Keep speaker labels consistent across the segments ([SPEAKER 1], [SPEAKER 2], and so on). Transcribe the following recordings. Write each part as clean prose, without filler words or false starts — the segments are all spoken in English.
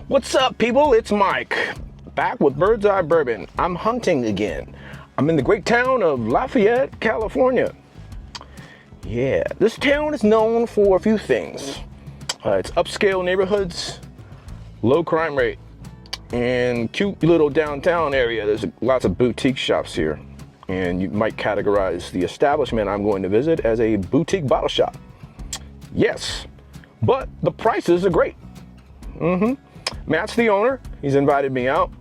[SPEAKER 1] What's up, people? It's Mike, back with Bird's Eye Bourbon. I'm hunting again. I'm in the great town of Lafayette, California. Yeah, this town is known for a few things. It's upscale neighborhoods, low crime rate, and cute little downtown area. There's lots of boutique shops here, and you might categorize the establishment I'm going to visit as a boutique bottle shop. Yes, but the prices are great. Matt's the owner. He's invited me out.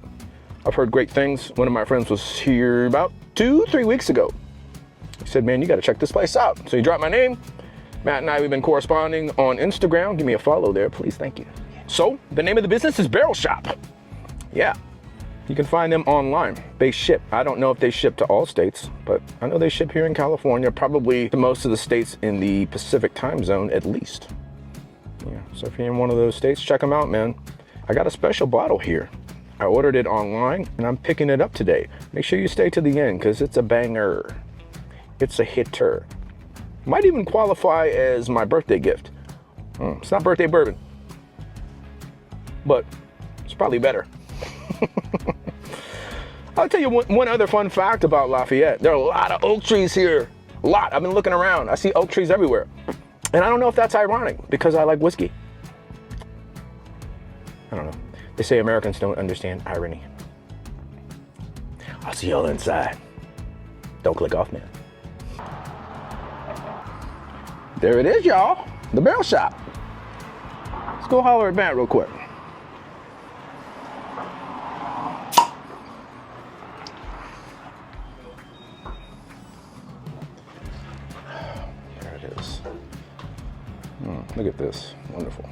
[SPEAKER 1] I've heard great things. One of my friends was here about 2-3 weeks ago. He said, man, you got to check this place out. So he dropped my name. Matt and I, we've been corresponding on Instagram. Give me a follow there, please. Thank you. So the name of the business is Barrel Shop. Yeah, you can find them online. They ship. I don't know if they ship to all states, but I know they ship here in California, probably to most of the states in the Pacific time zone at least. Yeah, so if you're in one of those states, check them out, man. I got a special bottle here. I ordered it online and I'm picking it up today. Make sure you stay to the end because it's a banger. It's a hitter. Might even qualify as my birthday gift. It's not birthday bourbon, but it's probably better. I'll tell you one other fun fact about Lafayette. There are a lot of oak trees here. A lot. I've been looking around. I see oak trees everywhere. And I don't know if that's ironic because I like whiskey. I don't know. They say Americans don't understand irony. I'll see y'all inside. Don't click off, man. There it is, y'all. The Barrel Shop. Let's go holler at Matt real quick. There it is. Look at this. Wonderful.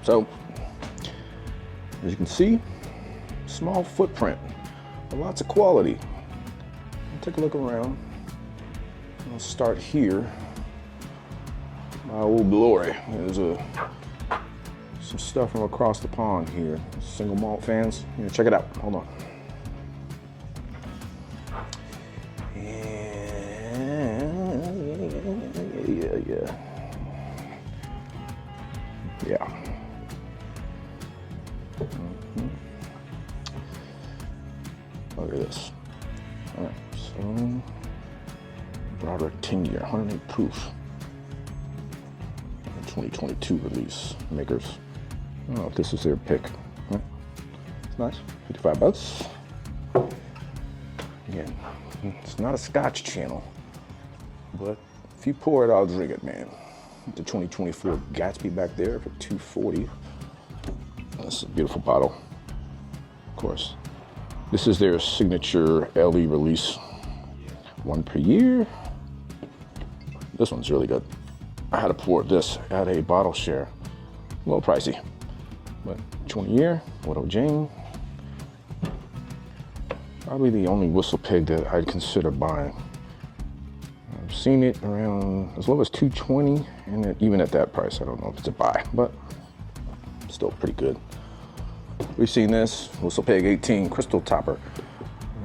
[SPEAKER 1] So, as you can see, small footprint, but lots of quality. Take a look around. I'll start here. My old glory. There's some stuff from across the pond here. Single malt fans, check it out. Hold on. Yeah. Look at this. All right, so Broderick 10-year, 108 proof. 2022 release. Makers. I don't know if this is their pick. It's nice. 55 bucks. Again, it's not a Scotch channel, but if you pour it, I'll drink it, man. The 2024 Gatsby back there for $240. This is a beautiful bottle. Of course, this is their signature LE release. One per year. This one's really good. I had to pour this at a bottle share. A little pricey, but 20-year, Widow Jane. Probably the only whistle pig that I'd consider buying. I've seen it around as low as $220, and even at that price, I don't know if it's a buy, but still pretty good. We've seen this, Whistle Pig 18 Crystal Topper.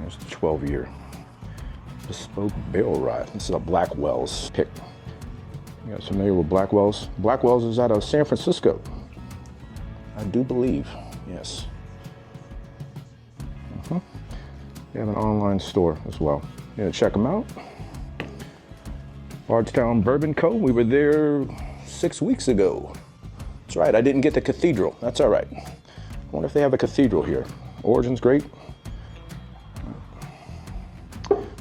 [SPEAKER 1] There's the 12-year. Bespoke Barrel Rye. This is a Blackwell's pick. You guys familiar with Blackwell's? Blackwell's is out of San Francisco. I do believe, yes. They have an online store as well. Yeah, check them out. Bardstown Bourbon Co. We were there 6 weeks ago. That's right, I didn't get the cathedral. That's all right. I wonder if they have a cathedral here. Origin's great.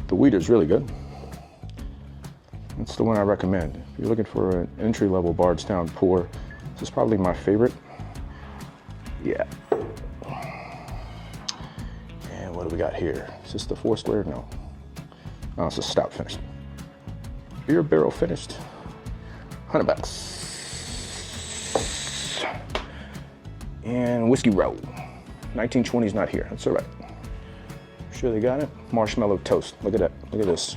[SPEAKER 1] The Weeder's really good. It's the one I recommend. If you're looking for an entry-level Bardstown pour, this is probably my favorite. Yeah. And what do we got here? Is this the 4 square? No. No, it's a stout finished. Beer barrel finished. 100 bucks. And Whiskey Row. 1920's not here. That's all right. Sure they got it? Marshmallow toast. Look at that. Look at this.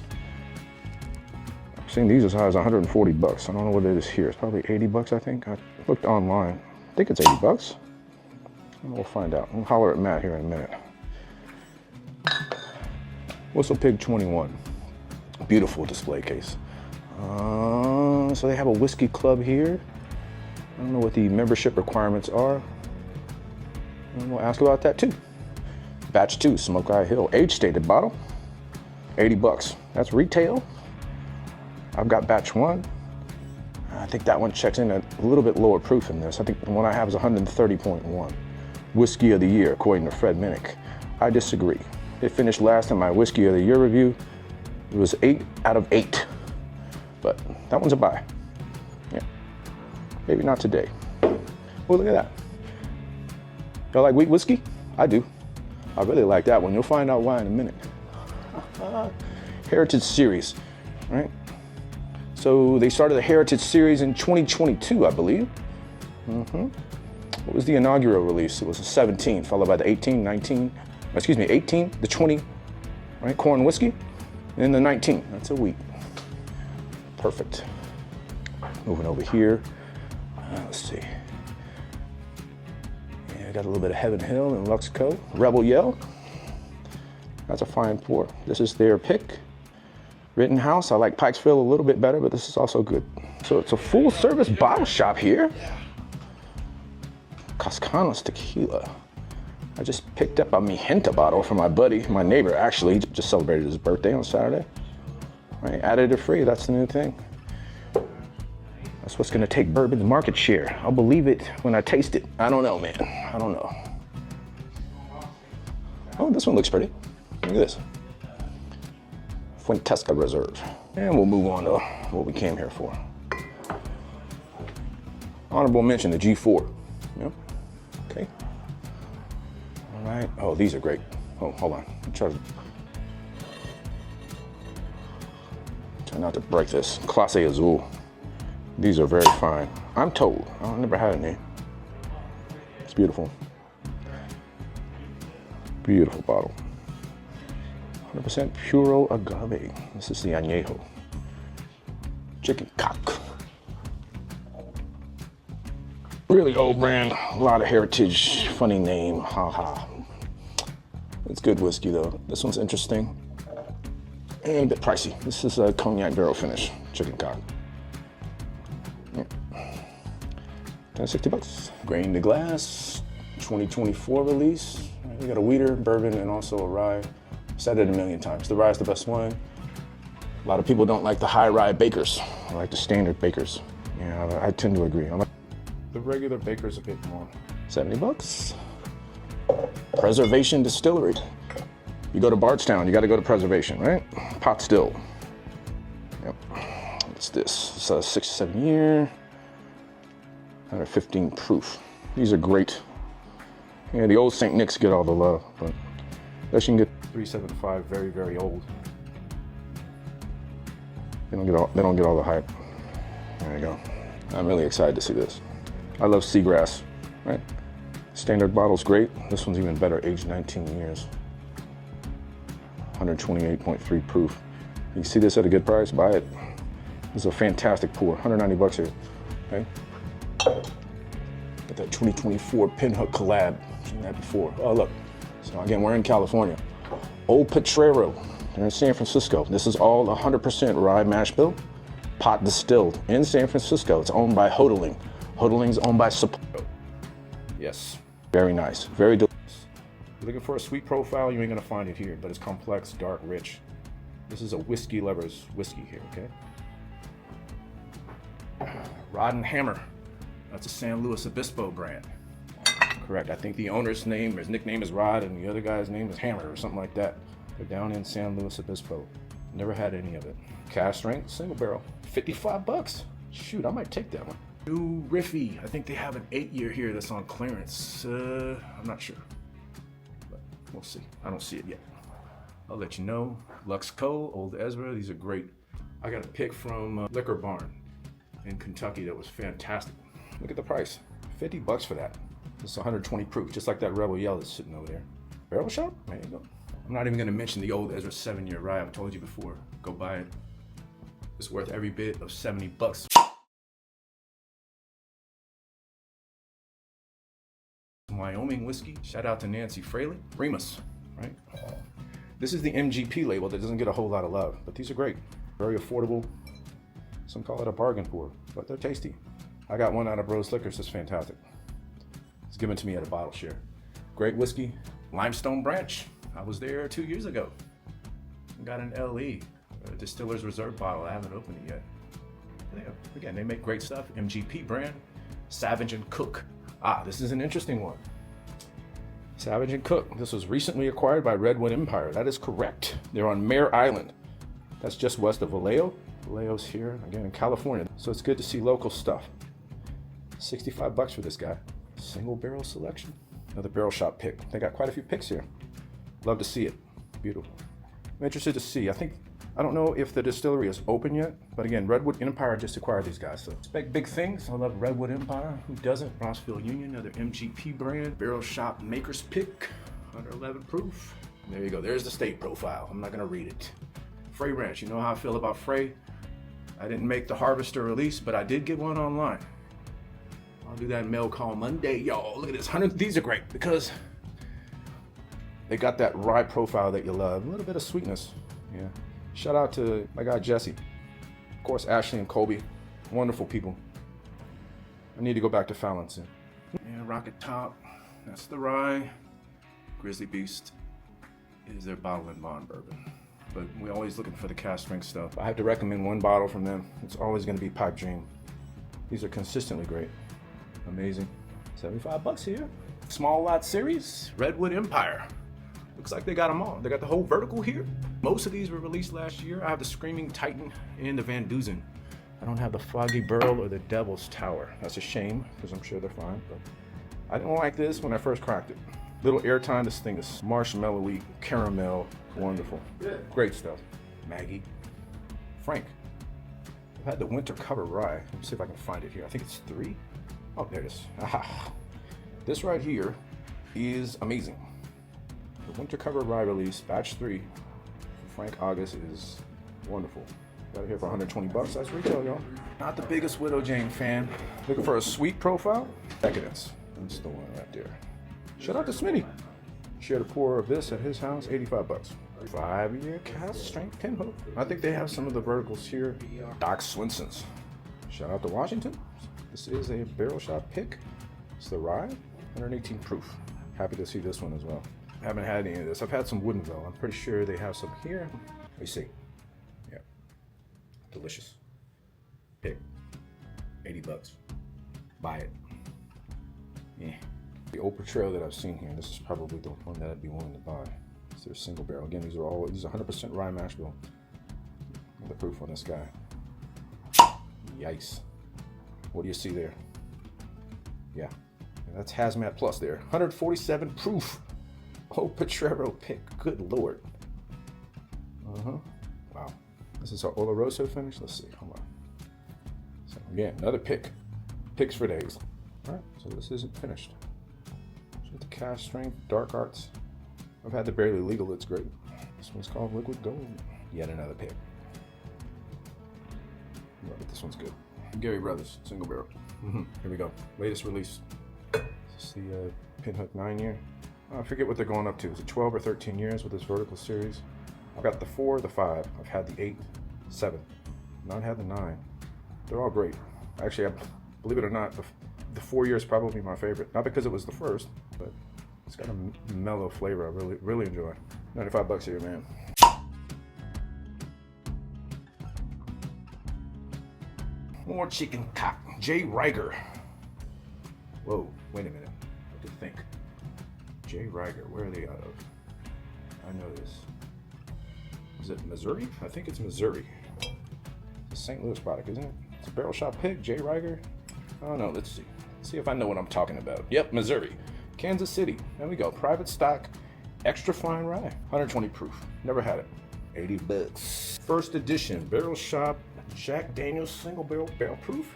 [SPEAKER 1] I've seen these as high as 140 bucks. I don't know what it is here. It's probably 80 bucks, I think. I looked online. I think it's 80 bucks. We'll find out. We'll holler at Matt here in a minute. Whistle Pig 21. Beautiful display case. So they have a whiskey club here. I don't know what the membership requirements are. And we'll ask about that too. Batch 2, Smoke Eye Hill, age stated bottle, 80 bucks. That's retail. I've got batch 1. I think that one checks in at a little bit lower proof than this. I think the one I have is 130.1. Whiskey of the year, according to Fred Minnick. I disagree. It finished last in my Whiskey of the Year review. It was 8 out of 8. But that one's a buy. Yeah. Maybe not today. Oh, look at that. Y'all like wheat whiskey? I do. I really like that one. You'll find out why in a minute. Heritage Series, right? So they started the Heritage Series in 2022, I believe. What was the inaugural release? It was the 17, followed by the 18, 19, excuse me, 18, the 20, right? Corn whiskey, and then the 19, that's a wheat. Perfect. Moving over here, let's see. Yeah, got a little bit of Heaven Hill and Luxco. Rebel Yell, that's a fine pour. This is their pick. Rittenhouse, I like Pikesville a little bit better, but this is also good. So it's a full service bottle shop here. Cascanos Tequila. I just picked up a Mijenta bottle from my buddy, my neighbor actually. He just celebrated his birthday on Saturday. Right, added it free, that's the new thing. That's what's gonna take bourbon's market share. I'll believe it when I taste it. I don't know, man, I don't know. Oh, this one looks pretty. Look at this. Fuentesca Reserve. And we'll move on to what we came here for. Honorable mention, the G4. Yep. Okay. All right. Oh, these are great. Oh, hold on. Try not to break this. Clase Azul. These are very fine. I'm told. I've never had any. It's beautiful. Beautiful bottle. 100% Puro Agave. This is the Añejo. Chicken cock. Really old brand, a lot of heritage, funny name, haha. It's good whiskey though. This one's interesting and a bit pricey. This is a cognac barrel finish, chicken cock. Yeah. 60 bucks. Grain to Glass, 2024 release. We got a wheater, bourbon, and also a rye. Said it a million times. The rye is the best one. A lot of people don't like the high rye bakers. I like the standard bakers. Yeah, I tend to agree. I like the regular baker's a bit more. 70 bucks. Preservation Distillery. You go to Bardstown, you got to go to Preservation, right? Pot still. Yep. What's this? It's a 6 to 7 year. 115 proof. These are great. Yeah, the old St. Nick's get all the love, but unless you can get 375, very, very old. They don't get all the hype. There you go. I'm really excited to see this. I love Seagrass, right? Standard bottle's great. This one's even better, aged 19 years. 128.3 proof. You see this at a good price, buy it. This is a fantastic pour, 190 bucks here, okay? Got that 2024 Pinhook collab, seen that before. Oh, look, so again, we're in California. Old Potrero, they're in San Francisco. This is all 100% rye mash bill, pot distilled in San Francisco. It's owned by Hodling. Hodling's owned by Sapporo. Yes, very nice, very delicious. If you're looking for a sweet profile, you ain't gonna find it here, but it's complex, dark, rich. This is a whiskey lover's whiskey here, okay? Rod and Hammer, that's a San Luis Obispo brand. Correct, I think the owner's name, his nickname is Rod, and the other guy's name is Hammer or something like that. They're down in San Luis Obispo. Never had any of it. Cask strength, single barrel, 55 bucks. Shoot, I might take that one. New Riffy, I think they have an 8-year here that's on clearance. I'm not sure, but we'll see. I don't see it yet. I'll let you know. Luxco, Old Ezra, these are great. I got a pick from Liquor Barn in Kentucky that was fantastic. Look at the price, 50 bucks for that. It's 120 proof, just like that Rebel Yell that's sitting over there. Barrel shop, there you go. I'm not even gonna mention the Old Ezra 7-year rye. I've told you before, go buy it. It's worth every bit of 70 bucks. Wyoming whiskey. Shout out to Nancy Fraley. Remus, right? This is the MGP label that doesn't get a whole lot of love, but these are great. Very affordable. Some call it a bargain pour, but they're tasty. I got one out of Rose Liquors, it's fantastic. It's given to me at a bottle share. Great whiskey, Limestone Branch. I was there 2 years ago. Got an LE, a Distiller's Reserve bottle. I haven't opened it yet. Yeah, again, they make great stuff. MGP brand, Savage and Cook. This is an interesting one. Savage and Cook. This was recently acquired by Redwood Empire. That is correct. They're on Mare Island. That's just west of Vallejo. Vallejo's here, again, in California. So it's good to see local stuff. 65 bucks for this guy. Single barrel selection. Another barrel shop pick. They got quite a few picks here. Love to see it. Beautiful. I'm interested to see. I don't know if the distillery is open yet, but again, Redwood Empire just acquired these guys, so expect big things. I love Redwood Empire. Who doesn't? Rossville Union, another MGP brand. Barrel shop maker's pick, under 11 proof. There you go. There's the state profile. I'm not gonna read it. Frey Ranch. You know how I feel about Frey. I didn't make the Harvester release, but I did get one online. I'll do that mail call Monday, y'all. Look at this, 100. These are great because they got that rye profile that you love. A little bit of sweetness, yeah. Shout out to my guy Jesse. Of course, Ashley and Colby, wonderful people. I need to go back to Fallon soon. Yeah, Rocket Top, that's the rye. Grizzly Beast is their bottle and bond bourbon. But we're always looking for the cask strength stuff. I have to recommend one bottle from them. It's always gonna be Pipe Dream. These are consistently great. Amazing. 75 bucks here. Small lot series, Redwood Empire. Looks like they got them all. They got the whole vertical here. Most of these were released last year. I have the Screaming Titan and the Van Duzen. I don't have the Foggy Burl or the Devil's Tower. That's a shame, because I'm sure they're fine, but I didn't like this when I first cracked it. Little airtime, this thing is marshmallowy, caramel, wonderful. Great stuff. Maggie. Frank. I've had the Winter Cover Rye. Let me see if I can find it here. I think it's 3. Oh, there it is. Aha. This right here is amazing. The Winter Cover Rye release, batch 3, Frank August is wonderful. Got it here for 120 bucks. That's retail, y'all. Not the biggest Widow Jane fan. Looking for a sweet profile? Decadence. That's the one right there. Shout out to Smitty. Shared a pour of this at his house, 85 bucks. 5-year cask strength pinhook. I think they have some of the verticals here. Doc Swinson's. Shout out to Washington. This is a barrel shop pick. It's the rye, 118 proof. Happy to see this one as well. I haven't had any of this. I've had some Woodinville. I'm pretty sure they have some here. Let me see. Yeah. Delicious. Pick. 80 bucks. Buy it. Yeah. The Oprah Trail that I've seen here, this is probably the one that I'd be willing to buy. It's their single barrel. Again, these are 100% rye mash bill. The proof on this guy. Yikes. What do you see there? Yeah. That's Hazmat Plus there. 147 proof. Oh, Potrero pick. Good Lord. Wow. This is our Oloroso finish. Let's see. Hold on. So again, another pick. Picks for days. All right. So this isn't finished. So the cask strength, Dark Arts. I've had the Barely Legal. It's great. This one's called Liquid Gold. Yet another pick. But this one's good. Gary Brothers, single barrel. Here we go. Latest release. This is the Pinhook 9-year. I forget what they're going up to. Is it 12 or 13 years with this vertical series? I've got the 4, the 5. I've had the 8, 7. Not had the 9. They're all great. Actually, believe it or not, the 4 year is probably my favorite. Not because it was the first, but it's got a mellow flavor I really enjoy. 95 bucks here, man. More chicken cock. J. Riger. Whoa, wait a minute. What to think? J. Riger, where are they out of? I know this. Is it Missouri? I think it's Missouri. It's a St. Louis product, isn't it? It's a barrel shop pick, J. Riger. I don't know, let's see. Let's see if I know what I'm talking about. Yep, Missouri. Kansas City. There we go. Private stock, extra fine rye. 120 proof. Never had it. 80 bucks. First edition, barrel shop, Jack Daniel's single barrel proof.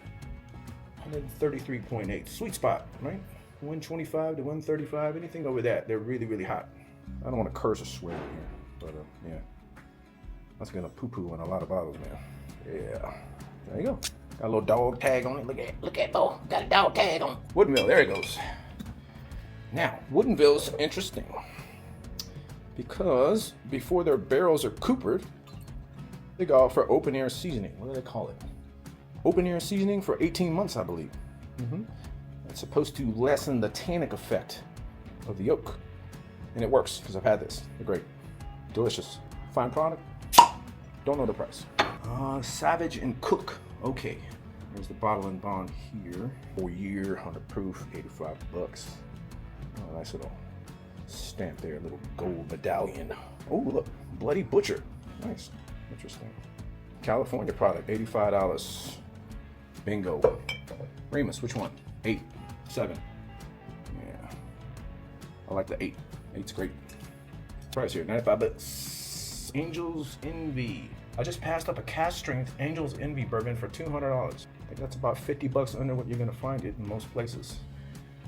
[SPEAKER 1] 133.8. Sweet spot, right? 125 to 135. Anything over that, they're really hot. I don't want to curse or swear here, but yeah. That's gonna poo-poo on a lot of bottles, man. Yeah. There you go. Got a little dog tag on it. Look at boy. Got a dog tag on it. Woodmill, there it goes. Now, Woodinville's interesting because before their barrels are coopered, they go out for open air seasoning. What do they call it? Open air seasoning for 18 months, I believe. It's supposed to lessen the tannic effect of the oak. And it works, because I've had this. They're great. Delicious. Fine product. Don't know the price. Savage and Cook. Okay. There's the bottle and bond here. 4-year, 100 proof, 85 bucks. Oh, nice little stamp there, little gold medallion. Oh, look. Bloody Butcher. Nice. Interesting. California product, $85. Bingo. Remus, which one? 8, 7. Yeah. I like the 8. 8's great. Price here, 95 bucks. Angel's Envy. I just passed up a cast strength Angel's Envy bourbon for $200. I think that's about 50 bucks under what you're gonna find it in most places.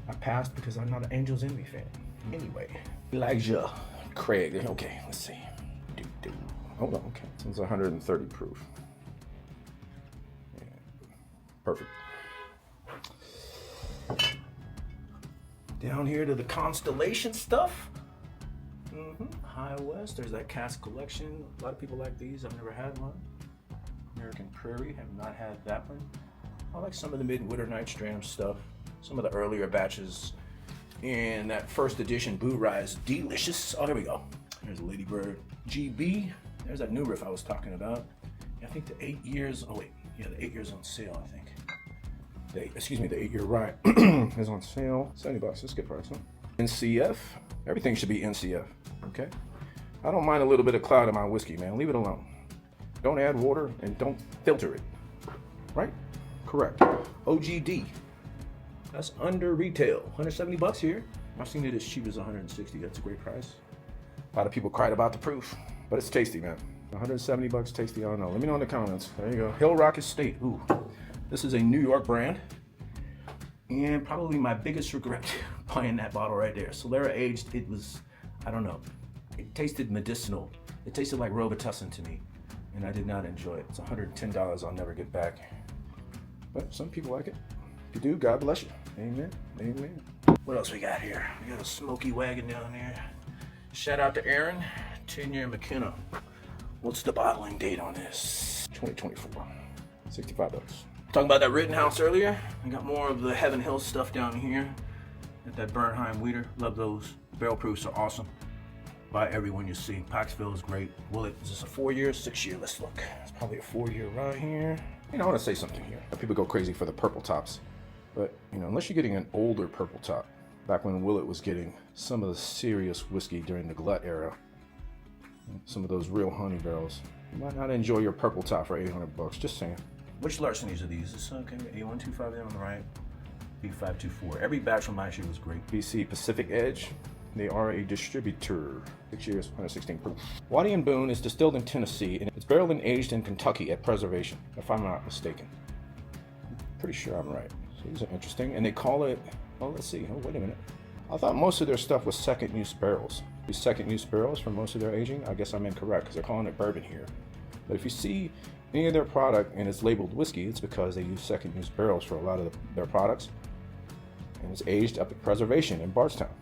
[SPEAKER 1] I passed because I'm not an Angel's Envy fan. Anyway, Elijah Craig. Okay, let's see. Hold on, okay. This one's 130 proof. Yeah. Perfect. Down here to the Constellation stuff. High West, there's that cask collection. A lot of people like these. I've never had one. American Prairie, have not had that one. I like some of the Midwinter Night Stram stuff. Some of the earlier batches. And that first edition Boo Rise Delicious. Oh, here we go. There's Ladybird GB. There's that new riff I was talking about. I think the 8 years, oh wait, yeah, the 8 years on sale, I think. The 8-year rye is on sale. 70 bucks, that's a good price, huh? NCF, everything should be NCF, okay? I don't mind a little bit of cloud in my whiskey, man, leave it alone. Don't add water and don't filter it, right? Correct. OGD, that's under retail, 170 bucks here. I've seen it as cheap as 160, that's a great price. A lot of people cried about the proof, but it's tasty, man. 170 bucks, tasty, I don't know. Let me know in the comments. There you go. Hill Rock Estate. Ooh, this is a New York brand. And probably my biggest regret buying that bottle right there. Solera aged, it was, I don't know. It tasted medicinal. It tasted like Robitussin to me. And I did not enjoy it. It's $110 I'll never get back. But some people like it. If you do, God bless you. Amen. Amen. What else we got here? We got a smoky wagon down there. Shout out to Aaron, 10-year McKenna. What's the bottling date on this? 2024, 65 bucks. Talking about that Rittenhouse earlier. I got more of the Heaven Hill stuff down here. Got that Bernheim Weeder, love those. Barrel proofs are awesome. Buy everyone you see. Paxville is great. Willet, is this a 4-year, 6-year? Let's look. It's probably a 4-year right here. You know, I want to say something here. People go crazy for the purple tops. But, you know, unless you're getting an older purple top, back when Willet was getting some of the serious whiskey during the glut era, some of those real honey barrels, you might not enjoy your purple top for 800 bucks, just saying. Which larcenies are these? This okay, A125 on the right, B524. Every batch from last year was great. BC Pacific Edge, they are a distributor. 6 years, 116 proof. Waddy and Boone is distilled in Tennessee, and it's barreled and aged in Kentucky at preservation, if I'm not mistaken. I'm pretty sure I'm right. So these are interesting, and they call it, oh, let's see, oh, wait a minute. I thought most of their stuff was second use barrels. These second use barrels for most of their aging, I guess I'm incorrect, because they're calling it bourbon here. But if you see any of their product and it's labeled whiskey, it's because they use second use barrels for a lot of their products. And it's aged up at preservation in Bardstown.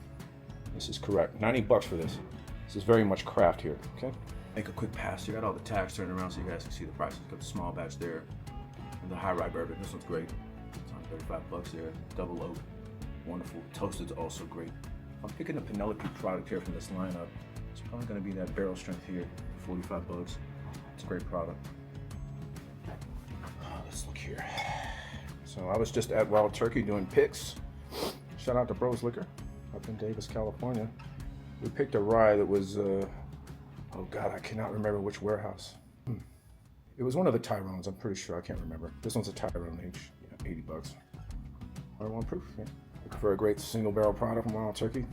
[SPEAKER 1] This is correct. 90 bucks for this. This is very much craft here, okay? Make a quick pass here. Got all the tags turned around so you guys can see the prices. Got the small batch there. And the high rye bourbon. This one's great. It's on 35 bucks there. Double oak. Wonderful. Toasted's also great. I'm picking a Penelope product here from this lineup. It's probably gonna be that barrel strength here. 45 bucks. It's a great product. Let's look here. So I was just at Wild Turkey doing picks. Shout out to Bros Liquor up in Davis, California. We picked a rye that was, oh God, I cannot remember which warehouse. It was one of the Tyrones, I'm pretty sure, I can't remember. This one's a Tyrone H, yeah, 80 bucks. 101 proof, yeah. Looking for a great single barrel product from Wild Turkey.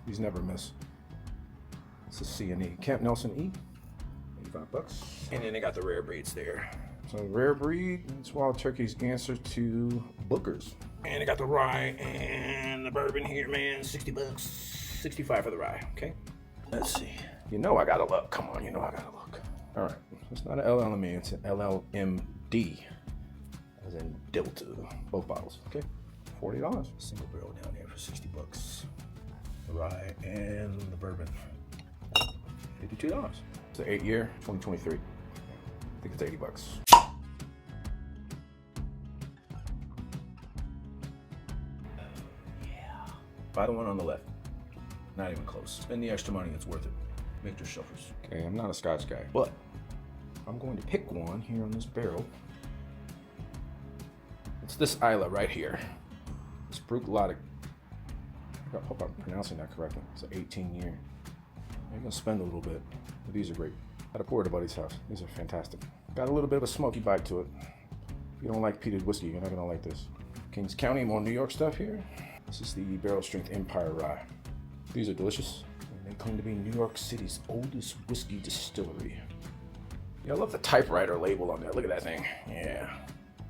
[SPEAKER 1] These never miss. It's a C&E, Camp Nelson E, 85 bucks. And then they got the rare breeds there. So rare breed, it's Wild Turkey's answer to Booker's. And they got the rye and the bourbon here, man, 60 bucks. 65 for the rye, okay? Let's see. You know I gotta look, come on, you know I gotta look. All right, it's not an LLME, it's an LLMD, as in Delta, both bottles, okay? $40, single barrel down here for 60 bucks. the rye and the bourbon. $52. It's an 8-year, 2023. I think it's $80. Yeah. Buy the one on the left. Not even close. Spend the extra money, it's worth it. Make your shuffers. Okay, I'm not a Scotch guy, but I'm going to pick one here on this barrel. It's this Isla right here. It's Bruichladdich. I hope I'm pronouncing that correctly. It's an 18-year. I'm gonna spend a little bit, but these are great. Had a pour at a buddy's house. These are fantastic. Got a little bit of a smoky bite to it. If you don't like peated whiskey, you're not gonna like this. Kings County, more New York stuff here. This is the Barrel Strength Empire Rye. These are delicious, and they claim to be New York City's oldest whiskey distillery. Yeah, I love the typewriter label on there. Look at that thing. Yeah.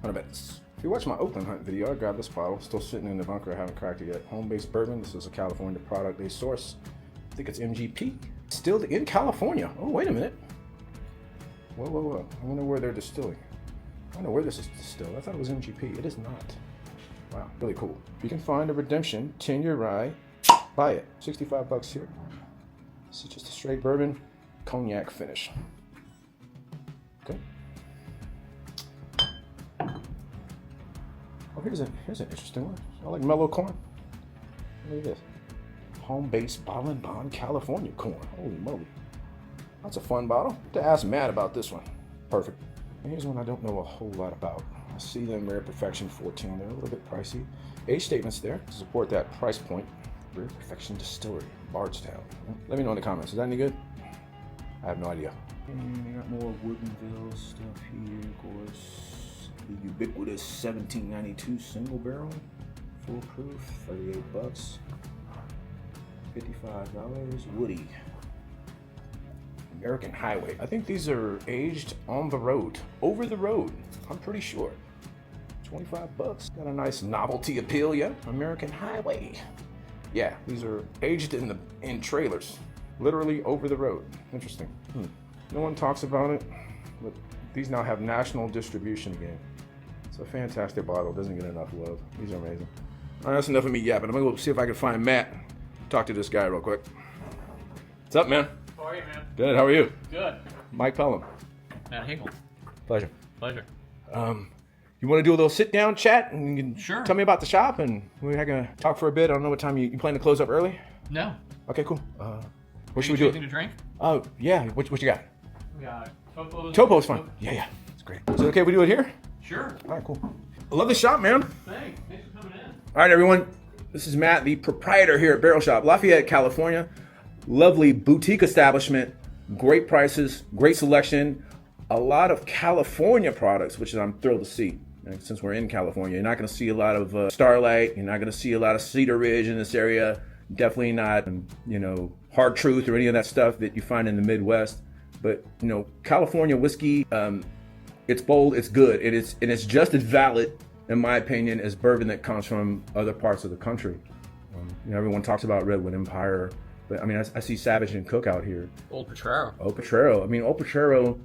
[SPEAKER 1] What about this? If you watch my Oakland hunt video, I grabbed this bottle. Still sitting in the bunker. I haven't cracked it yet. Home-based bourbon. This is a California product they source. I think it's MGP. Still in California. Oh, wait a minute. Whoa, whoa, whoa. I wonder where they're distilling. I don't know where this is distilled. I thought it was MGP. It is not. Wow, really cool. If you can find a redemption 10-year rye, buy it. $65 here. This is just a straight bourbon cognac finish. Okay. Oh, here's an interesting one. I like mellow corn. Look at this. Home-based Bottle and Bond California corn. Holy moly. That's a fun bottle. To ask Matt about this one. Perfect. And here's one I don't know a whole lot about. I see them Rare Perfection 14. They're a little bit pricey. Age statements there to support that price point. Rare Perfection Distillery, Bardstown. Let me know in the comments. Is that any good? I have no idea. And we got more Woodinville stuff here, of course. The ubiquitous 1792 single barrel, full proof, $38. $55. Woody. American Highway. I think these are aged on the road, over the road. I'm pretty sure. $25. Got a nice novelty appeal, yeah. American Highway. Yeah, these are aged in trailers, literally over the road. Interesting. No one talks about it, but these now have national distribution again. It's a fantastic bottle. Doesn't get enough love. These are amazing. All right, that's enough of me yapping. I'm gonna go see if I can find Matt. Talk to this guy real quick. What's up, man?
[SPEAKER 2] How are you, man?
[SPEAKER 1] Good. How are you?
[SPEAKER 2] Good.
[SPEAKER 1] Mike Pelham.
[SPEAKER 2] Matt Hinkle.
[SPEAKER 1] Pleasure.
[SPEAKER 2] Pleasure.
[SPEAKER 1] You want to do a little sit-down chat and you can
[SPEAKER 2] Sure.
[SPEAKER 1] tell me about the shop and we're gonna talk for a bit. I don't know what time you plan to close up early.
[SPEAKER 2] No.
[SPEAKER 1] Okay, cool. What should we do?
[SPEAKER 2] Anything to drink?
[SPEAKER 1] Oh yeah. What you got?
[SPEAKER 2] We got Topo's.
[SPEAKER 1] Topo's fine. Yeah. It's great. Is it okay if we do it here?
[SPEAKER 2] Sure.
[SPEAKER 1] All right, cool. I love the shop, man.
[SPEAKER 2] Thanks. Thanks for coming in.
[SPEAKER 1] All right, everyone. This is Matt, the proprietor here at Barrel Shop, Lafayette, California. Lovely boutique establishment, great prices, great selection, a lot of California products, which I'm thrilled to see. Since we're in California, you're not going to see a lot of Starlight. You're not going to see a lot of Cedar Ridge in this area. Definitely not, Hard Truth or any of that stuff that you find in the Midwest. But California whiskey, it's bold, it's good, and it's just as valid, in my opinion, as bourbon that comes from other parts of the country. Everyone talks about Redwood Empire, but I see Savage and Cook out here.
[SPEAKER 2] Old Potrero.
[SPEAKER 1] Old Potrero. Old Potrero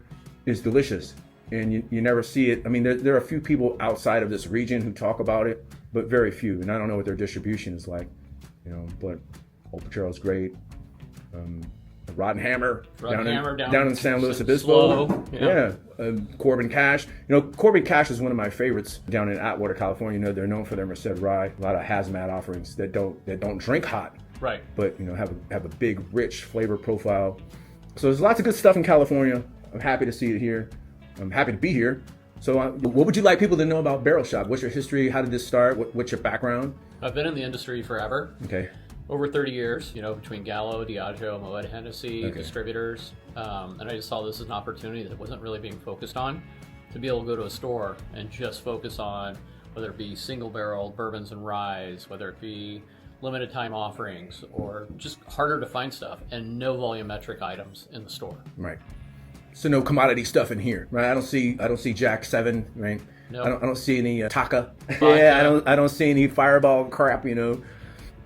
[SPEAKER 1] is delicious, and you never see it. There are a few people outside of this region who talk about it, but very few, and I don't know what their distribution is like. But Old Potrero is great. Rotten Hammer, down in San Luis Obispo. Yeah. Corbin Cash. Corbin Cash is one of my favorites down in Atwater, California. They're known for their Merced Rye. A lot of hazmat offerings that don't drink hot.
[SPEAKER 2] Right.
[SPEAKER 1] But have a big, rich flavor profile. So there's lots of good stuff in California. I'm happy to see it here. I'm happy to be here. So what would you like people to know about Barrel Shop? What's your history? How did this start? What's your background?
[SPEAKER 2] I've been in the industry forever.
[SPEAKER 1] Okay.
[SPEAKER 2] Over 30 years, between Gallo, Diageo, Moet Hennessy, distributors. And I just saw this as an opportunity that wasn't really being focused on, to be able to go to a store and just focus on whether it be single barrel bourbons and ryes, whether it be limited time offerings, or just harder to find stuff, and no volumetric items in the store.
[SPEAKER 1] Right. So no commodity stuff in here, right? I don't see Jack 7, right?
[SPEAKER 2] No.
[SPEAKER 1] I don't see any Taka. Yeah, I don't see any Fireball crap,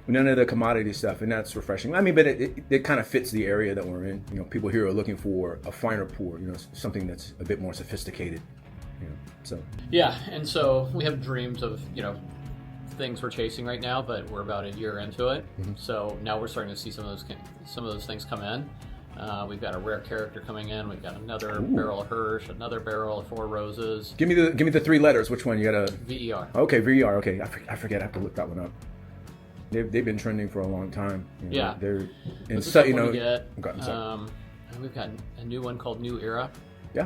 [SPEAKER 1] None of the commodity stuff, and that's refreshing. But it kind of fits the area that we're in. People here are looking for a finer pour, something that's a bit more sophisticated. So.
[SPEAKER 2] Yeah, and so we have dreams of, things we're chasing right now, but we're about a year into it. So now we're starting to see some of those things come in. We've got a rare character coming in. We've got another barrel of Hirsch, another barrel of Four Roses.
[SPEAKER 1] Give me the 3 letters. Which one? You got a
[SPEAKER 2] VER.
[SPEAKER 1] Okay, VER. Okay, I forget. I have to look that one up. They've been trending for a long time.
[SPEAKER 2] Yeah,
[SPEAKER 1] they're in
[SPEAKER 2] we've got a new one called New Era.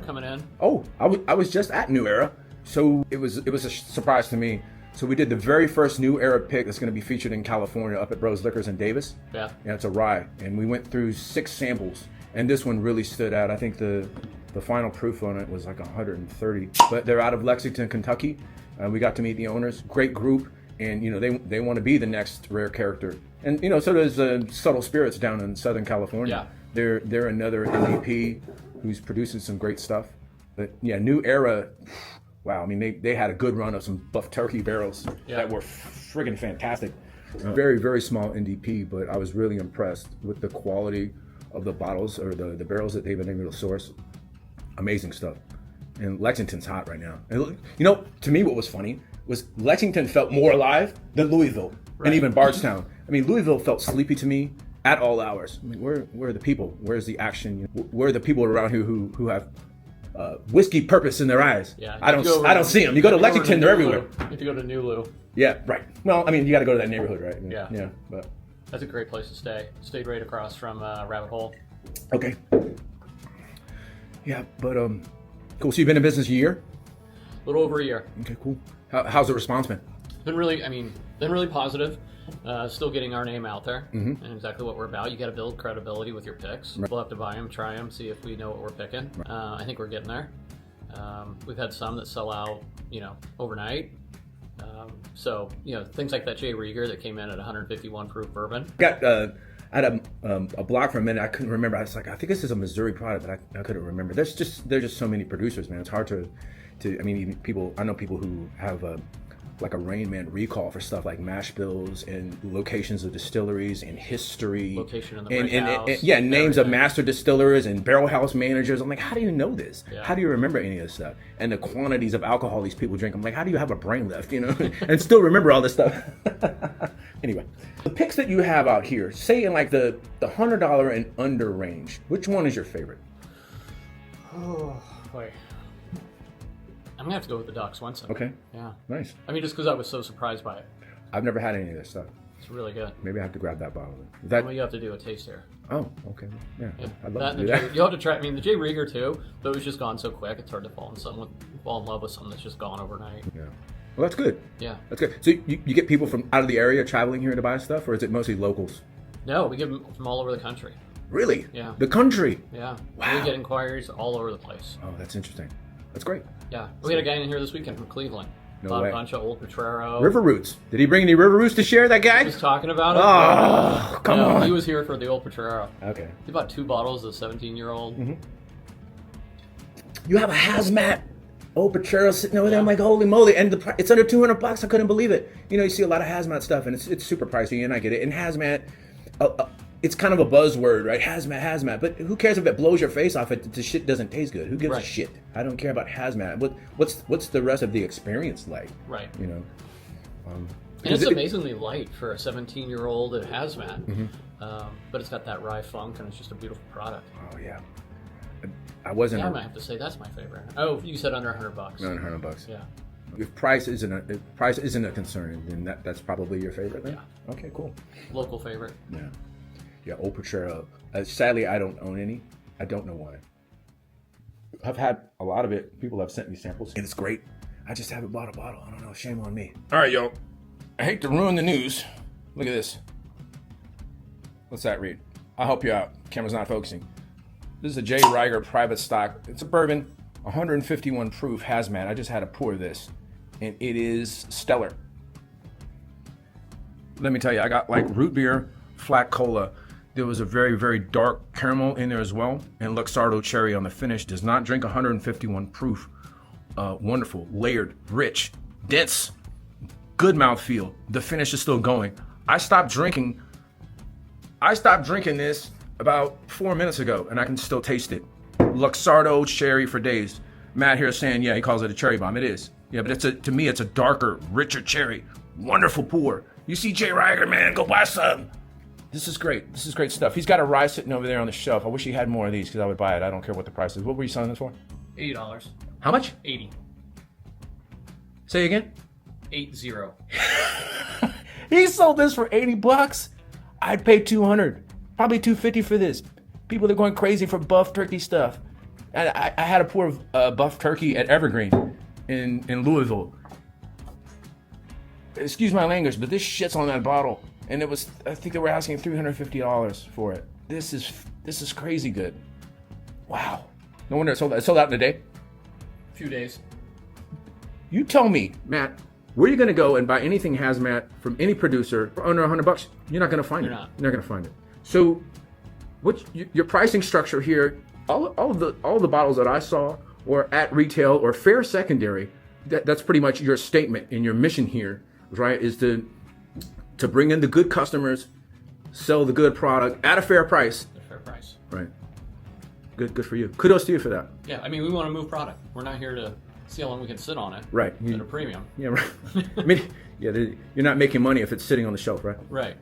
[SPEAKER 2] Coming in.
[SPEAKER 1] Oh, I was just at New Era, so it was a surprise to me. So we did the very first New Era pick that's going to be featured in California up at Bros Liquors in Davis.
[SPEAKER 2] Yeah,
[SPEAKER 1] it's a rye, and we went through 6 samples, and this one really stood out. I think the final proof on it was like 130. But they're out of Lexington, Kentucky. We got to meet the owners. Great group, and they want to be the next rare character. And so does Subtle Spirits down in Southern California.
[SPEAKER 2] Yeah,
[SPEAKER 1] they're another MVP who's producing some great stuff. But yeah, New Era. Wow, I mean, they had a good run of some Buff Turkey barrels that were friggin' fantastic. Very, very small NDP, but I was really impressed with the quality of the bottles or the barrels that they've been able to source. Amazing stuff. And Lexington's hot right now. And to me, what was funny was Lexington felt more alive than Louisville and even Bardstown. I mean, Louisville felt sleepy to me at all hours. I mean, where are the people? Where's the action? Where are the people around here who have whiskey purpose in their eyes?
[SPEAKER 2] Yeah,
[SPEAKER 1] I don't see them. You go to Lexington, they're everywhere.
[SPEAKER 2] You have to go to New Lou.
[SPEAKER 1] Yeah, right. Well, I mean, you got to go to that neighborhood, right?
[SPEAKER 2] Yeah.
[SPEAKER 1] But
[SPEAKER 2] that's a great place to stay. Stayed right across from Rabbit Hole.
[SPEAKER 1] Okay. Yeah, but cool. So you've been in business a year?
[SPEAKER 2] A little over a year.
[SPEAKER 1] Okay, cool. How's the response been?
[SPEAKER 2] Been really positive. Still getting our name out there and exactly what we're about. You got to build credibility with your picks. Right. We'll have to buy them, try them, see if we know what we're picking. Right. I think we're getting there. We've had some that sell out, overnight. So things like that J. Rieger that came in at 151 proof bourbon.
[SPEAKER 1] I had a block for a minute. I couldn't remember. I was like, I think this is a Missouri product, but I couldn't remember. There's just so many producers, man. It's hard to. I mean, even people. I know people who have like a Rain Man recall for stuff like mash bills and locations of distilleries and history.
[SPEAKER 2] Location in the brick house.
[SPEAKER 1] And names of master distillers and barrel house managers. I'm like, how do you know this?
[SPEAKER 2] Yeah.
[SPEAKER 1] How do you remember any of this stuff? And the quantities of alcohol these people drink. I'm like, how do you have a brain left, and still remember all this stuff? Anyway, the picks that you have out here, say in like the $100 and under range, which one is your favorite?
[SPEAKER 2] Oh, boy. I'm gonna have to go with the Doc Swenson.
[SPEAKER 1] Okay.
[SPEAKER 2] Yeah.
[SPEAKER 1] Nice.
[SPEAKER 2] I mean, just because I was so surprised by it.
[SPEAKER 1] I've never had any of this stuff.
[SPEAKER 2] It's really good.
[SPEAKER 1] Maybe I have to grab that bottle.
[SPEAKER 2] Well, you have to do a taste here.
[SPEAKER 1] Oh, okay. Yeah. I'd love
[SPEAKER 2] that
[SPEAKER 1] to do that.
[SPEAKER 2] You'll have to try. I mean, the J. Rieger too, though it's just gone so quick. It's hard to fall in love with something that's just gone overnight.
[SPEAKER 1] Yeah. Well, that's good.
[SPEAKER 2] Yeah.
[SPEAKER 1] That's good. So you get people from out of the area traveling here to buy stuff, or is it mostly locals?
[SPEAKER 2] No, we get them from all over the country.
[SPEAKER 1] Really?
[SPEAKER 2] Yeah.
[SPEAKER 1] The country?
[SPEAKER 2] Yeah.
[SPEAKER 1] Wow.
[SPEAKER 2] We get inquiries all over the place.
[SPEAKER 1] Oh, that's interesting. That's great.
[SPEAKER 2] Yeah. We had a guy in here this weekend from Cleveland.
[SPEAKER 1] No way.
[SPEAKER 2] A bunch of Old Potrero.
[SPEAKER 1] River Roots. Did he bring any River Roots to share, that guy?
[SPEAKER 2] He was talking about it.
[SPEAKER 1] Oh, come on.
[SPEAKER 2] He was here for the Old Potrero.
[SPEAKER 1] Okay.
[SPEAKER 2] He bought 2 bottles of 17-year-old.
[SPEAKER 1] Mm-hmm. You have a hazmat Old Potrero sitting over there. I'm like, holy moly. And it's under $200. I couldn't believe it. You see a lot of hazmat stuff, and it's super pricey, and I get it. And hazmat, it's kind of a buzzword, right? Hazmat. But who cares if it blows your face off? The shit doesn't taste good. Who gives a shit? I don't care about hazmat. What's the rest of the experience like?
[SPEAKER 2] Right.
[SPEAKER 1] And
[SPEAKER 2] it's amazingly light for a 17-year-old at hazmat.
[SPEAKER 1] Mm-hmm.
[SPEAKER 2] But it's got that rye funk, and it's just a beautiful product.
[SPEAKER 1] Oh yeah. I wasn't.
[SPEAKER 2] Yeah, I might have to say that's my favorite. Oh, you said under $100.
[SPEAKER 1] Under $100.
[SPEAKER 2] Yeah.
[SPEAKER 1] If price isn't a concern, then that's probably your favorite then?
[SPEAKER 2] Yeah.
[SPEAKER 1] Okay, cool.
[SPEAKER 2] Local favorite.
[SPEAKER 1] Yeah. Yeah, Old Potrero. Sadly, I don't own any. I don't know why. I've had a lot of it. People have sent me samples, and it's great. I just haven't bought a bottle. I don't know. Shame on me. All right, y'all. I hate to ruin the news. Look at this. What's that read? I'll help you out. Camera's not focusing. This is a J. Rieger private stock. It's a bourbon, 151 proof hazmat. I just had to pour this, and it is stellar. Let me tell you, I got like root beer, flat cola. There was a very, very dark caramel in there as well, and Luxardo cherry on the finish. Does not drink 151 proof. Wonderful, layered, rich, dense, good mouthfeel. The finish is still going. I stopped drinking this about 4 minutes ago, and I can still taste it. Luxardo cherry for days. Matt here is saying, yeah, he calls it a cherry bomb. It is. Yeah, but to me, it's a darker, richer cherry. Wonderful pour. You see Jay Riger, man, go buy some. This is great. This is great stuff. He's got a rye sitting over there on the shelf. I wish he had more of these because I would buy it. I don't care what the price is. What were you selling this for?
[SPEAKER 2] $80.
[SPEAKER 1] How much?
[SPEAKER 2] 80.
[SPEAKER 1] Say again?
[SPEAKER 2] 80.
[SPEAKER 1] He sold this for $80. I'd pay $200, probably $250 for this. People are going crazy for buff turkey stuff. And I had a pour of buff turkey at Evergreen in Louisville. Excuse my language, but this shit's on that bottle. And it was, I think they were asking $350 for it. This is crazy good. Wow. No wonder it sold out. It sold out in a day?
[SPEAKER 2] A few days.
[SPEAKER 1] You tell me, Matt, where are you going to go and buy anything hazmat from any producer for under $100? You're not going to find it. You're not going to find it. So, what your pricing structure here? All the bottles that I saw were at retail or fair secondary. That's pretty much your statement and your mission here, right? Is to bring in the good customers, sell the good product at a fair price.
[SPEAKER 2] A fair price.
[SPEAKER 1] Right. Good for you. Kudos to you for that.
[SPEAKER 2] Yeah, I mean, we want to move product. We're not here to see how long we can sit on it.
[SPEAKER 1] Right.
[SPEAKER 2] At a premium.
[SPEAKER 1] Yeah, right. I mean, yeah, you're not making money if it's sitting on the shelf, right?
[SPEAKER 2] Right.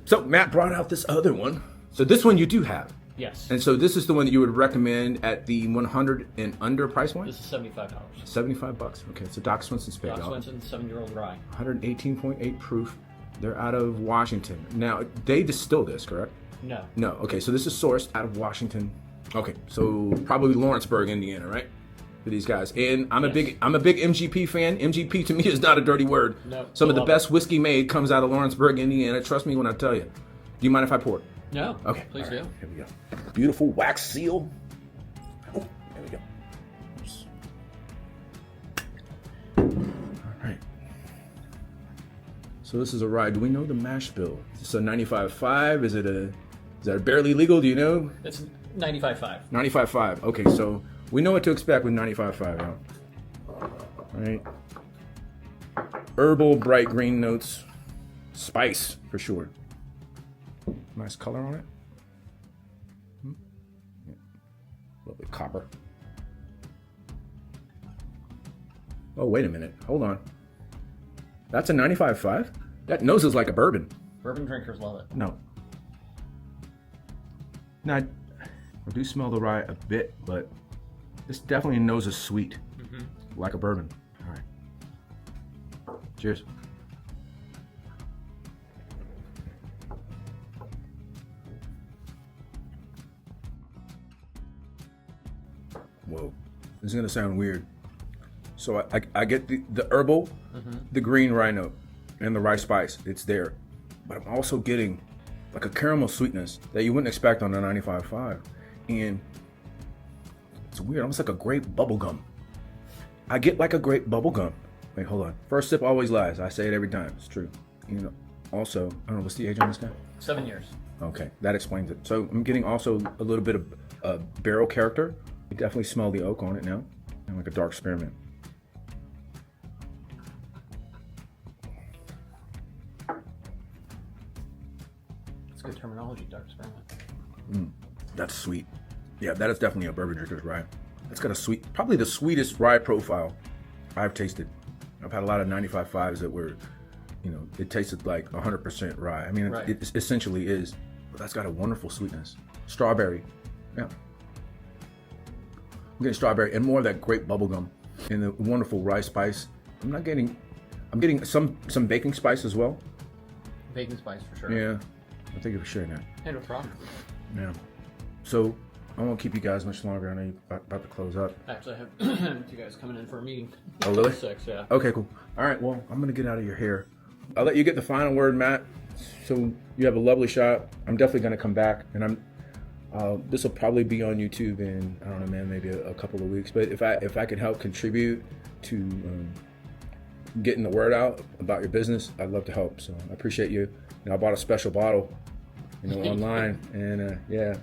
[SPEAKER 1] So Matt brought out this other one. So this one you do have.
[SPEAKER 2] Yes.
[SPEAKER 1] And so this is the one that you would recommend at the 100 and under price point?
[SPEAKER 2] This is $75.
[SPEAKER 1] $75. Okay, so Doc Swinson Spade.
[SPEAKER 2] Doc Swinson, 7-year-old rye.
[SPEAKER 1] 118.8 proof. They're out of Washington. Now, they distill this, correct?
[SPEAKER 2] No.
[SPEAKER 1] No. Okay, so this is sourced out of Washington. Okay, so probably Lawrenceburg, Indiana, right? For these guys. And I'm a big MGP fan. MGP to me is not a dirty word.
[SPEAKER 2] No.
[SPEAKER 1] Some of the best whiskey made comes out of Lawrenceburg, Indiana. Trust me when I tell you. Do you mind if I pour it?
[SPEAKER 2] No.
[SPEAKER 1] Okay.
[SPEAKER 2] Please do.
[SPEAKER 1] Here we go. Beautiful wax seal. Oh, there we go. Oops. All right. So this is a rye. Do we know the mash bill? Is this a 95.5? Is that a barely legal? Do you know?
[SPEAKER 2] It's 95.5.
[SPEAKER 1] 95.5. Okay, so we know what to expect with 95.5. Yeah. All right. Herbal, bright green notes. Spice, for sure. Nice color on it. Yeah. A little bit copper. Oh, wait a minute. Hold on. That's a 95.5? That nose is like a bourbon.
[SPEAKER 2] Bourbon drinkers love it.
[SPEAKER 1] No. Now, I do smell the rye a bit, but this definitely noses sweet. Mm-hmm. Like a bourbon. All right. Cheers. Whoa, this is gonna sound weird. So I get the herbal, the green rye note, and the rye spice. It's there, but I'm also getting like a caramel sweetness that you wouldn't expect on a 95.5, and it's weird, almost like a grape bubble gum. I get like a grape bubble gum. Wait, hold on. First sip always lies. I say it every time. It's true. You know. Also, I don't know what's the age on this guy.
[SPEAKER 2] 7 years.
[SPEAKER 1] Okay, that explains it. So I'm getting also a little bit of barrel character. You definitely smell the oak on it now, and like a dark spearmint.
[SPEAKER 2] That's good terminology, dark spearmint.
[SPEAKER 1] That's sweet. Yeah, that is definitely a bourbon drinker's rye. It's got a sweet, probably the sweetest rye profile I've tasted. I've had a lot of 95.5s that were, you know, it tasted like 100% rye. I mean,
[SPEAKER 2] Right.
[SPEAKER 1] it essentially is, but that's got a wonderful sweetness. Strawberry, yeah. I'm getting strawberry and more of that grape bubblegum and the wonderful rye spice. I'm getting some baking spice as well.
[SPEAKER 2] Bacon spice for sure.
[SPEAKER 1] Yeah, I thank you for sharing that.
[SPEAKER 2] Hey, no problem.
[SPEAKER 1] Yeah. So I won't keep you guys much longer. I know you're about to close up.
[SPEAKER 2] Actually, I have you guys coming in for a meeting.
[SPEAKER 1] Oh, really?
[SPEAKER 2] 6, yeah.
[SPEAKER 1] Okay, cool. All right, well, I'm going to get out of your hair. I'll let you get the final word, Matt. So you have a lovely shot. I'm definitely going to come back, and this will probably be on YouTube in, I don't know, man, maybe a couple of weeks. But if I could help contribute to getting the word out about your business, I'd love to help. So I appreciate you. I bought a special bottle, online, and yeah,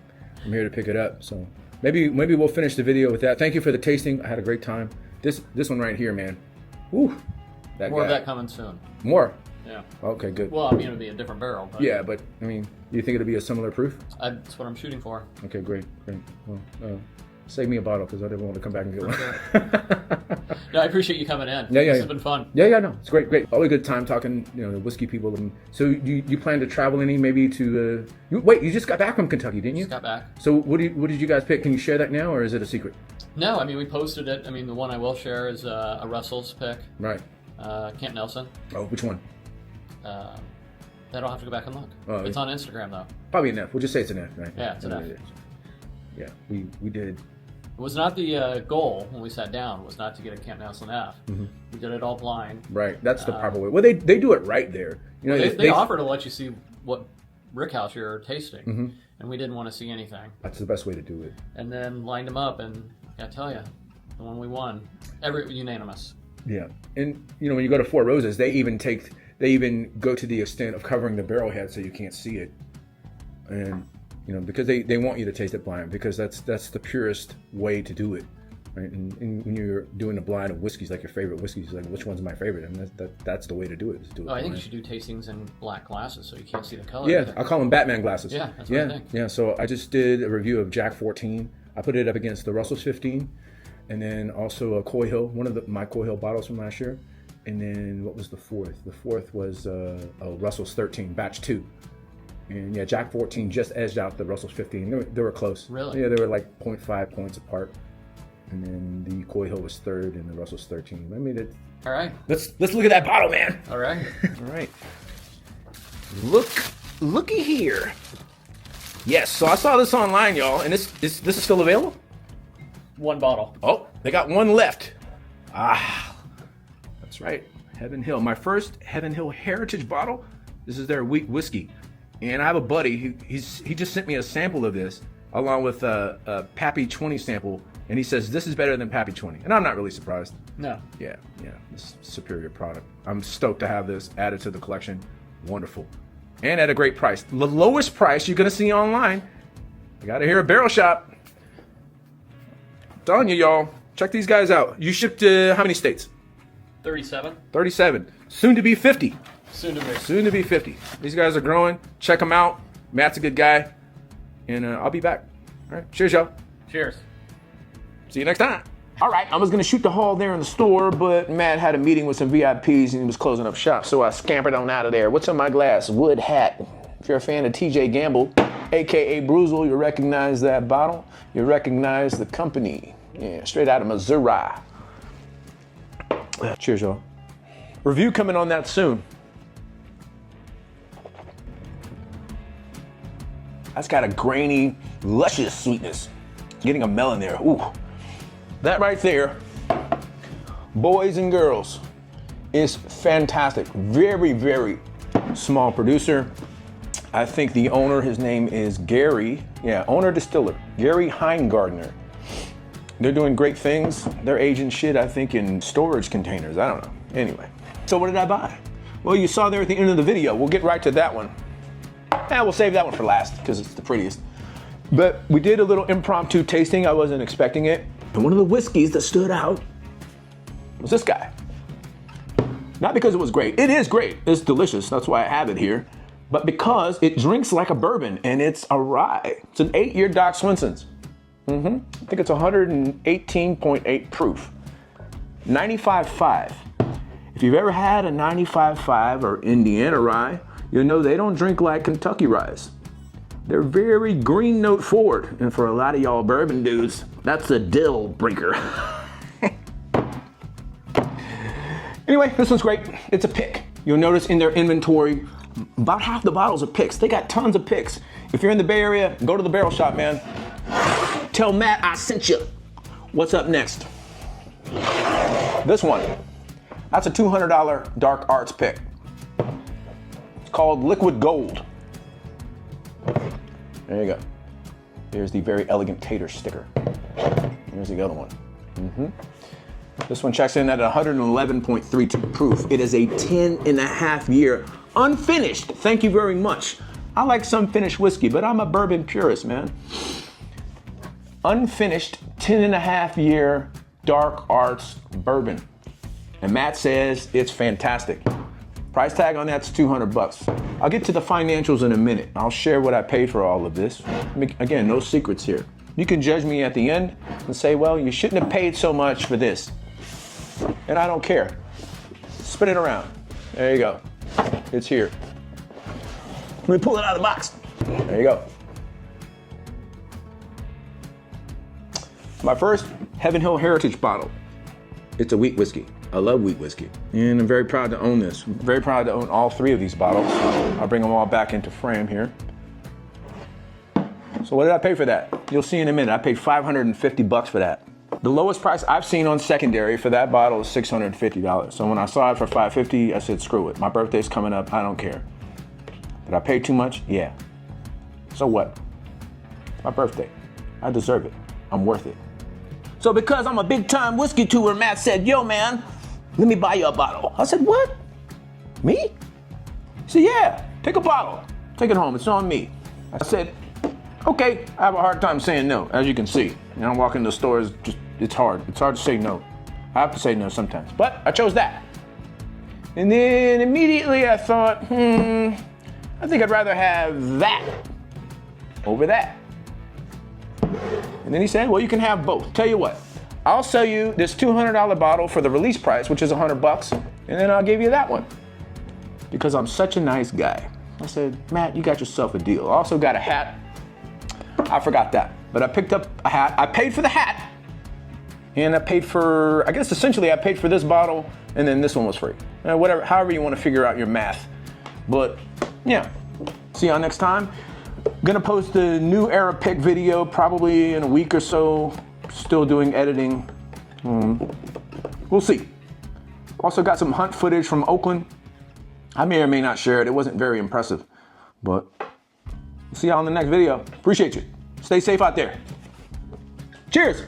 [SPEAKER 1] I'm here to pick it up. So maybe we'll finish the video with that. Thank you for the tasting. I had a great time. This one right here, man. Woo.
[SPEAKER 2] More of that coming soon.
[SPEAKER 1] More.
[SPEAKER 2] Yeah.
[SPEAKER 1] Okay, good.
[SPEAKER 2] Well, I mean, it'll be a different barrel. But
[SPEAKER 1] yeah, but I mean, you think it'll be a similar proof?
[SPEAKER 2] that's what I'm shooting for.
[SPEAKER 1] Okay, great. Well, Save me a bottle because I didn't want to come back and get one.
[SPEAKER 2] No, I appreciate you coming in.
[SPEAKER 1] Yeah,
[SPEAKER 2] This has been fun.
[SPEAKER 1] Yeah, no, it's great. Always a good time talking, the whiskey people. And so you plan to travel any maybe to? You just got back from Kentucky, didn't you?
[SPEAKER 2] Just got back.
[SPEAKER 1] So what did you guys pick? Can you share that now, or is it a secret?
[SPEAKER 2] No, I mean we posted it. I mean the one I will share is a Russell's pick.
[SPEAKER 1] Right.
[SPEAKER 2] Camp Nelson.
[SPEAKER 1] Oh, which one?
[SPEAKER 2] That I'll have to go back and look.
[SPEAKER 1] Oh,
[SPEAKER 2] it's on Instagram though.
[SPEAKER 1] Probably an F. We'll just say it's an F, right?
[SPEAKER 2] Yeah, it's an F.
[SPEAKER 1] Yeah, we did.
[SPEAKER 2] It was not the goal when we sat down. Was not to get a Camp Nelson F.
[SPEAKER 1] Mm-hmm.
[SPEAKER 2] We did it all blind.
[SPEAKER 1] Right. That's the proper way. Well, they do it right there.
[SPEAKER 2] They offer to let you see what rickhouse you're tasting,
[SPEAKER 1] mm-hmm.
[SPEAKER 2] and we didn't want to see anything.
[SPEAKER 1] That's the best way to do it.
[SPEAKER 2] And then lined them up, and I tell you, the one we won, unanimous.
[SPEAKER 1] Yeah, and when you go to Four Roses, they even go to the extent of covering the barrel head so you can't see it, and because they want you to taste it blind, because that's the purest way to do it, right? And when you're doing a blind of whiskeys, like your favorite whiskeys, like which one's my favorite, and that's the way to do it. Is do it
[SPEAKER 2] I think
[SPEAKER 1] blind.
[SPEAKER 2] you should do tastings in black glasses so you can't see the color.
[SPEAKER 1] Yeah, I call them Batman glasses.
[SPEAKER 2] Yeah, that's what I think.
[SPEAKER 1] Yeah. So I just did a review of Jack 14. I put it up against the Russell's 15, and then also a Coy Hill, one of my Coy Hill bottles from last year. And then what was the fourth? The fourth was a Russell's 13, batch 2. And yeah, Jack 14 just edged out the Russell's 15. They were close.
[SPEAKER 2] Really?
[SPEAKER 1] Yeah, they were like 0.5 points apart. And then the Coy Hill was 3rd and the Russell's 13. I mean,
[SPEAKER 2] all right.
[SPEAKER 1] Let's look at that bottle, man.
[SPEAKER 2] All right.
[SPEAKER 1] All right. Looky here. Yes, so I saw this online, y'all, and this is still available?
[SPEAKER 2] One bottle.
[SPEAKER 1] Oh, they got one left. That's right. Heaven Hill. My first Heaven Hill Heritage bottle. This is their wheat whiskey. And I have a buddy, he just sent me a sample of this along with a Pappy 20 sample, and he says this is better than Pappy 20. And I'm not really surprised.
[SPEAKER 2] No.
[SPEAKER 1] Yeah, this is a superior product. I'm stoked to have this added to the collection. Wonderful. And at a great price. The lowest price you're going to see online. You got to hear a barrel shop. I'm telling you, y'all. Check these guys out. You shipped to how many states?
[SPEAKER 2] 37.
[SPEAKER 1] 37. Soon to be 50.
[SPEAKER 2] Soon to be.
[SPEAKER 1] Soon to be 50. These guys are growing. Check them out. Matt's a good guy. And I'll be back. All right. Cheers, y'all.
[SPEAKER 2] Cheers.
[SPEAKER 1] See you next time. All right, I was going to shoot the haul there in the store, but Matt had a meeting with some VIPs and he was closing up shop, so I scampered on out of there. What's on my glass? Wood hat. If you're a fan of TJ Gamble, a.k.a. Bruzel, you recognize that bottle. You recognize the company. Yeah, straight out of Missouri. Cheers, y'all. Review coming on that soon. That's got a grainy, luscious sweetness. Getting a melon there. Ooh. That right there, boys and girls, is fantastic. Very, very small producer. I think the owner, his name is Gary. Yeah, owner distiller, Gary Heingardner. They're doing great things. They're aging shit, I think, in storage containers. I don't know. Anyway, so what did I buy? Well, you saw there at the end of the video. We'll get right to that one. We'll save that one for last because it's the prettiest. But we did a little impromptu tasting. I wasn't expecting it. And one of the whiskeys that stood out was this guy. Not because it was great. It is great. It's delicious. That's why I have it here. But because it drinks like a bourbon and it's a rye. It's an 8-year Doc Swinson's. I think it's 118.8 proof. 95.5. If you've ever had a 95.5 or Indiana rye, you'll know they don't drink like Kentucky ryes. They're very green note forward. And for a lot of y'all bourbon dudes, that's a dill breaker. Anyway, this one's great. It's a pick. You'll notice in their inventory, about half the bottles are picks. They got tons of picks. If you're in the Bay Area, go to the barrel shop, man. Tell Matt I sent you. What's up next? This one. That's a $200 Dark Arts pick. It's called Liquid Gold. There you go. Here's the very elegant tater sticker. Here's the other one. This one checks in at 111.32 proof. It is a 10.5 year unfinished. Thank you very much. I like some finished whiskey, but I'm a bourbon purist, man. Unfinished 10.5 year Dark Arts bourbon. And Matt says it's fantastic. Price tag on that's $200. I'll get to the financials in a minute. I'll share what I paid for all of this. Again, no secrets here. You can judge me at the end and say, well, you shouldn't have paid so much for this. And I don't care. Spin it around. There you go. It's here. Let me pull it out of the box. There you go. My first Heaven Hill Heritage bottle. It's a wheat whiskey. I love wheat whiskey. And I'm very proud to own this. I'm very proud to own all 3 of these bottles. I'll bring them all back into frame here. So what did I pay for that? You'll see in a minute. I paid $550 for that. The lowest price I've seen on secondary for that bottle is $650. So when I saw it for $550, I said, screw it. My birthday's coming up. I don't care. Did I pay too much? Yeah. So what? It's my birthday. I deserve it. I'm worth it. So because I'm a big time whiskey tour, Matt said, yo man, let me buy you a bottle. I said, what? Me? He said, yeah, take a bottle. Take it home, it's on me. I said, okay. I have a hard time saying no, as you can see. You know, I'm walking to the stores, it's hard. It's hard to say no. I have to say no sometimes, but I chose that. And then immediately I thought, I think I'd rather have that over that. And then he said, well, you can have both. Tell you what, I'll sell you this $200 bottle for the release price, which is $100, and then I'll give you that one. Because I'm such a nice guy. I said, Matt, you got yourself a deal. I also got a hat. I forgot that, but I picked up a hat. I paid for the hat, and I paid for, I guess essentially I paid for this bottle, and then this one was free. Whatever, however you want to figure out your math. But yeah, see y'all next time. Gonna post the new era pick video probably in a week or so. Still doing editing. We'll see. Also got some hunt footage from Oakland. I may or may not share it. It wasn't very impressive, but we'll see y'all in the next video. Appreciate you. Stay safe out there. Cheers.